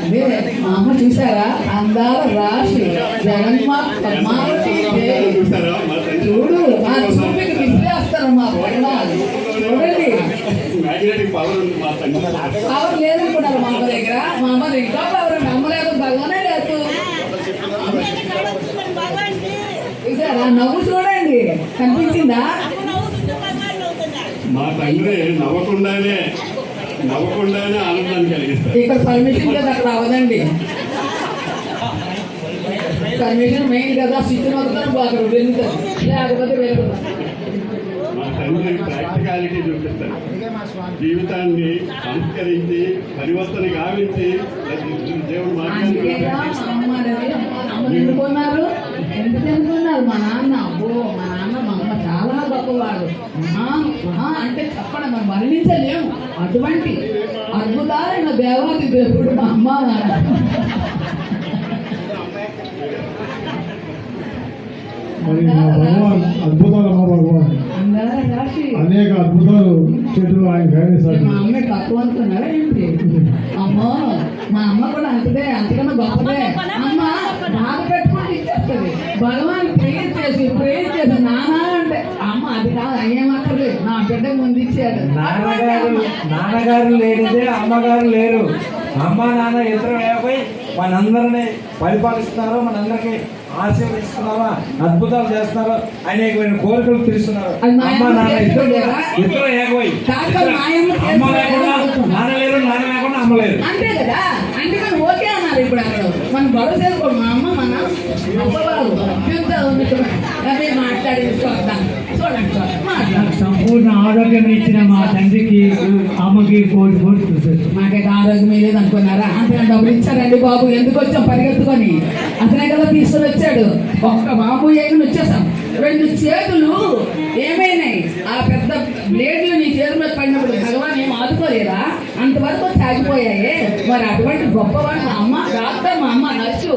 అదే మా అమ్మ చూసారా, అందాల రాశి జగన్మాత పద్మావతి చూడు, మా చూపికి విసిరేస్తారు మా పర్వాలు. చూడండి పవర్ లేదనుకున్నారు మా అమ్మ దగ్గర. మా అమ్మ ఇంకా పవర్ నమ్మలేదు, భగవానే లేదు. చూసారా నవ్వు, చూడండి కనిపించిందా? మా తండ్రి నవ్వకుండానే ఆనందాన్ని కలిగిస్తారు. ఇక్కడ పర్మిషన్ కదా, అక్కడ అవదండి. పర్మిషన్ మెయిన్ కదా, స్విచ్ మొత్తం అక్కడ వెళ్తారు, లేకపోతే వెళ్తారు. మా తండ్రి ప్రాక్టికాలిటీ చూపిస్తారు. జీవితాన్ని సంస్కరించి పరివర్తన గావించి దేవుడు ఎందుకున్నారు, ఎందుకు ఎందుకున్నారు? మా నాన్న, అబ్బో మా నాన్న మా అమ్మ చాలా గొప్పవాడు. అంటే చెప్పడం మనం వర్ణించలేము. అటువంటి అద్భుతాలైన దేవాది దేవుడు మా అమ్మ నాన్న. అద్భుతాలు అనేక అద్భుతాలు చెట్లు ఆయన గమనిస్తారు. మా అమ్మ తక్కువ అనుకున్నారా ఏంటి? అమ్మో మా అమ్మ కూడా అంతకన్నా గొప్పదే. అమ్మ బాధ పెట్టుకుంటే ఇచ్చేస్తుంది. భగవాన్ ప్రేయర్ చేసి నానా అంటే అమ్మ అది కాదు, అయ్యేమక్కర్లేదు, నా బిడ్డ ముందు ఇచ్చాడు. నాన్నగారు లేనిదే అమ్మగారు లేరు. అమ్మ నాన్న ఇద్దరు వేపై మనందరినీ పరిపాలిస్తున్నారు, మనందరికీ ఆశీర్వదిస్తున్నారా, అద్భుతాలు చేస్తున్నారు, అనేకమైన కోరికలు తీరుస్తున్నారు. అమ్మ నాన్న ఇద్దరు ఏకమై, అమ్మ లేకుండా నాన్న లేరు, నాన్న లేకుండా అమ్మ లేరు. అంతే కదా, అందుకని ఓకే అన్నారు. ఇప్పుడు అక్కడ మనం భరోసా చేసుకోండి. మా అమ్మ మన అదే మాట్లాడి చూడండి. సంపూర్ణ ఆరోగ్యం ఇచ్చిన మా తండ్రికి అమ్మకి కోటి చూసారు. మాకైతే ఆరోగ్యం లేదు అనుకున్నారా? అంతే డబ్బులు ఇచ్చారండి బాబు. ఎందుకు వచ్చాం పరిగెత్తుకొని? అతనే కదా తీసుకొని వచ్చాడు. ఒక్క బాబు ఏమి వచ్చేసాం. 2 చేతులు ఏమైనాయి? ఆ పెద్ద బ్లేడ్లు నీ చేతుల మీద పడినప్పుడు భగవాన్ ఏం ఆదుకోలేదా? అంతవరకు సాగిపోయాయి. మరి అటువంటి గొప్పవాడు మా అమ్మ డాక్టర్, మా అమ్మ నర్సు.